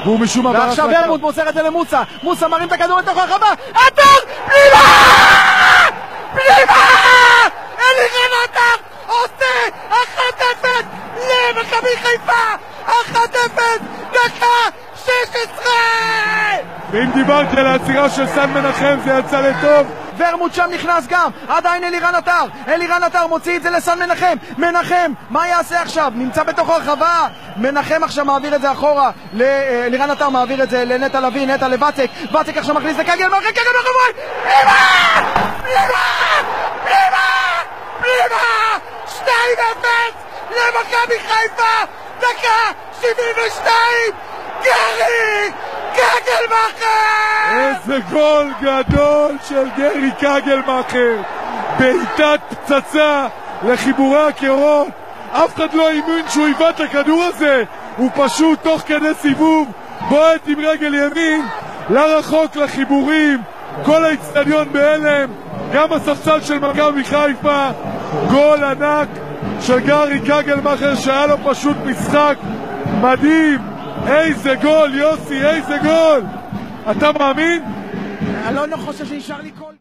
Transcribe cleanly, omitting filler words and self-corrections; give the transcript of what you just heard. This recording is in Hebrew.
והוא משום מה ועכשיו ורמוט מוסר את זה למוסה, מוסה מרים את הכדור לתוך הרחבה, עטר! פנימה! פנימה! אלירן עטר עושה 1-0 למכבי חיפה! 1-0 דקה 16! ואם דיברתי על העצירה של סן מנחם זה יצא לטוב. ורמוט שם נכנס גם, עדיין אלירן עטר מוציא את זה לסן מנחם, מנחם, מה יעשה עכשיו? נמצא בתוך הרחבה, מנחם עכשיו מעביר את זה אחורה, אלירן עטר מעביר את זה לנטע לביא, נטע לבצק, בצק עכשיו מכניס לקגל מאחורי, פנימה! 2-0 למכבי חיפה, דקה 72, גרי קגלמאכר! איזה גול גדול של גרי קגלמאכר, בעיטת פצצה לחיבורי הקירות. אף אחד לא האמין שהוא היווה את הכדור הזה, הוא פשוט תוך כדי סיבוב בועט עם רגל ימין לרחוק לחיבורים, כל האצטדיון בהלם, גם הספסל של מכבי חיפה. גול ענק של גרי קגלמאכר שהיה לו פשוט משחק מדהים. איזה גול יוסי, איזה גול, אתה מאמין? אני לא חושב שנשאר לי קול.